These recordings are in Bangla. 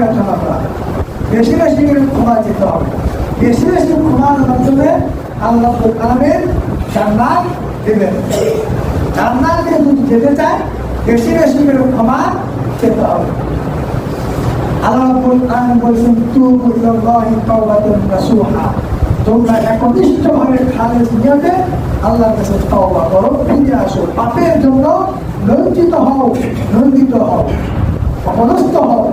হবে আপনারা, বেশি বেশি করে ক্ষমা যেতে হবে। বেশি বেশি ক্ষমার মাধ্যমে আল্লাহ আলামিন জান্নাত দেবেন। জান্নাতে যদি যেতে চায় বেশি বেশি করে ক্ষমা যেতে হবে। আল্লাহ রাব্বুল আলামিন বলেছেন, তুবু ইলাল্লাহি তাওবাতান নাসুহা, তোমরা একনিষ্ঠভাবে খালেস নিয়তে আল্লাহর কাছে তওবা করো, ফিরে আসো, পাপের জন্য লজ্জিত হও, নন্দিত হও, অপদস্থ হও।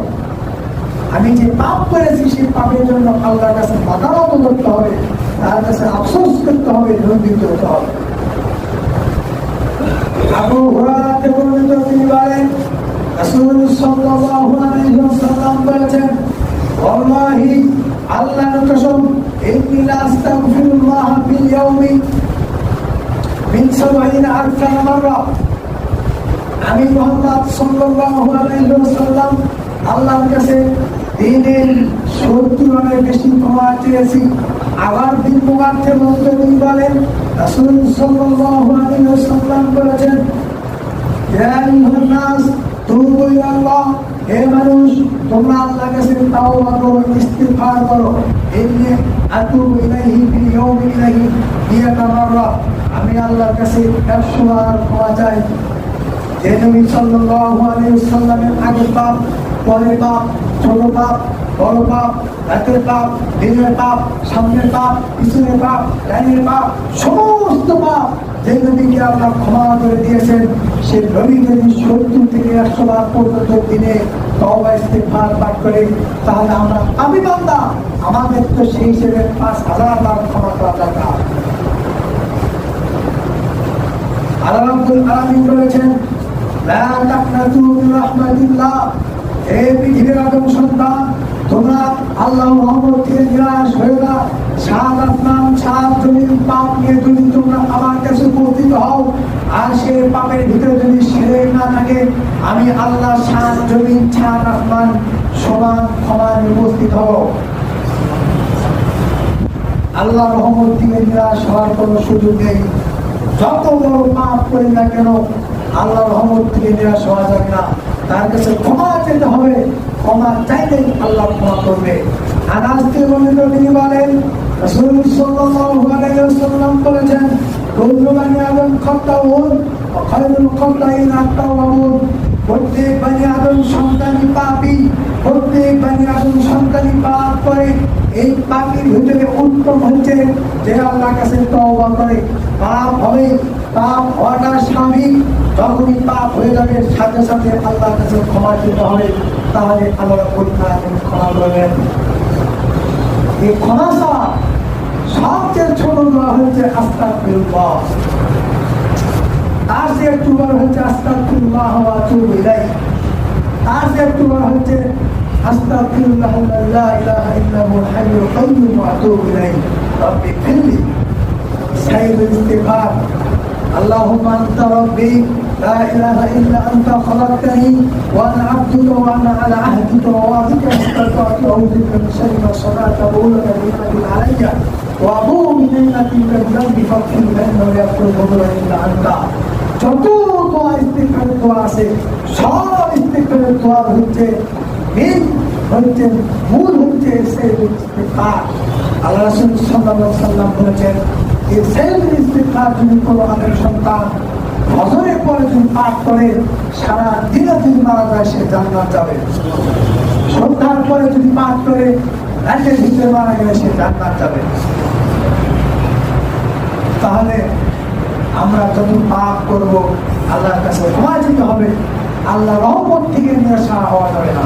আমি যে পাপ করেছি সেই পাপের জন্য আল্লাহর কাছে মাতানত করতে হবে, তার কাছে আফসোস করতে হবে, নন্দিত হতে হবে। আবু হুরায়রা থেকে বর্ণিত, তিনি বলেন, রাসূল সাল্লাল্লাহু আলাইহি ওয়াসাল্লাম বলেছেন, ওয়াল্লাহি, আল্লাহর কসম, ইন্নী লা আস্তাগফিরুল্লাহ ফিল ইয়াউমি মিন ৭০,০০০ মাররা, আমি মুহাম্মদ সাল্লাল্লাহু আলাইহি ওয়াসাল্লাম আল্লাহর কাছে দিনে ৭০ বেশি ক্ষমা চেয়েছি। আবার দিন মুবারকে বলতে তিনি বলেন, রাসূল সাল্লাল্লাহু আলাইহি ওয়াসাল্লাম বলেছেন, ইয়া আইয়ুহান নাস তুবু ইলাল্লাহ, হে মানুষ, তোমরা আল্লাহর কাছে তাওবা করো, ইস্তিগফার করো। ইন্নী আতুবু ইলাইহি ফিল ইয়াউমি ইলাইহি মিয়াতা মাররা, আমি আল্লাহর কাছে ১০০ বার ক্ষমা চাই। যে নবী সাল্লাল্লাহু আলাইহি ওয়াসাল্লামের আগের পাপ, পরের পাপ, ছোট পাপ, বড় পাপ, রাতের পাপ, দিনের পাপ, সামনের পাপ, পিছনের পাপ, ডাইনের পাপ, সমস্ত পাপ যে নবীকে আল্লাহ ক্ষমা করে দিয়েছেন, সে নবী যদি ৭০ থেকে ১০০ বার পর্যন্ত দিনে তওবা ইস্তিগফার পাঠ করে, তাহলে আমরা পাপী বান্দা, আমাদের তো সেই হিসেবে ৫,০০০ বার ক্ষমা করা দরকার। আল্লাহ রাব্বুল আলামিন বলেছেন, লা তাকনাতু মিন রাহমাতিল্লাহ, হে পৃথিবীর আদম সন্তান, তোমরা আল্লাহর রহমত থেকে নিরাশ হয়ে না। সাত আসমান, সাত জমিন পাপ নিয়ে যদি তোমরা আমার কাছে উপস্থিত হও, আর সে পাপের ভিতরে যদি শিরক না থাকে, আমি আল্লাহ সাত জমিন, সাত আসমান সমান ক্ষমা উপস্থিত হব। আল্লাহর রহমত থেকে নিরাশ হওয়ার কোনো সুযোগ নেই। যত বড় পাপ করি না কেন, আল্লাহর রহমত থেকে নিরাশ হওয়া যাবে না। তার কাছে ক্ষমা চেতে হবে, ক্ষমা চাইলে আল্লাহ ক্ষমা করবে। আনাস থেকে বর্ণিত, তিনি বলেন, রাসূল সাল্লাল্লাহু আলাইহি ওয়াসাল্লাম বলেছেন, কুল্লু বানি আদম খাতাউন ওয়া খায়রুল খাতাইন আত-তাওয়াবুন, প্রত্যেক বানি আদম সন্তানই পাপী, প্রত্যেক বানি আদম সন্তানই পাপ করে। এই পাপীর ভিতরে উত্তম হচ্ছে যে আল্লাহর কাছে তওবা করে। পাপ হবে, পাপ হওয়াটা স্বাভাবিক, যখনই পাপ হয়ে যাবে সাথে সাথে আল্লাহর কাছে ক্ষমা চেতে হবে, তাহলে আল্লাহ ক্ষমা করবেন। এই ক্ষমা চাওয়া সবচেয়ে ছোট দোয়া হচ্ছে আস্তাগফিরুল্লাহ, তার চেয়ে একটু বড় হচ্ছে আস্তাগফিরুল্লাহ ওয়া আতুবু ইলাইহি, তার চেয়ে একটু বড় হচ্ছে আস্তাগফিরুল্লাহ লা ইলাহা ইল্লা হুয়াল হাইয়ুল কাইয়্যুম ওয়া আতুবু ইলাইহি রব্বি ফিরলি। সাইয়্যিদুল ইস্তিগফার, আল্লাহুম্মা আনতা রাব্বি لا إله إلا أنت خلقتني وأنا عبدك وأنا على عهدك ووعدك ما استطعت أعوذ بك من شر ما صنعت أبوء لك بنعمتك علي وأبوء بنعمتك بذنبي فاغفر لي إنه لا يغفر الذنوب إلا أنت। যত দোয়া ইস্তিগফারের দোয়া আছে, সব ইস্তিগফারের দোয়া হচ্ছে মূল হচ্ছে সাইয়্যিদুল ইস্তিগফার। আল্লাহ রাসূল সাল্লাল্লাহু আলাইহি ওয়াসাল্লাম বলেছেন, এই সাইয়্যিদুল ইস্তিগফার যদি কোনো আদম সন্তান ফজরের পরে যদি পাঠ করে, সারা দিনে যদি মারা যায় সে জান্নাত যাবে। সন্ধ্যার পরে যদি পাঠ করে, রাতের ভিতরে মারা গেলে সে জান্নাত যাবে। তাহলে আমরা যত পাপ করবো আল্লাহর কাছে ক্ষমা চেতে হবে, আল্লাহ রহমত থেকে নিরাশ হওয়া যাবে না।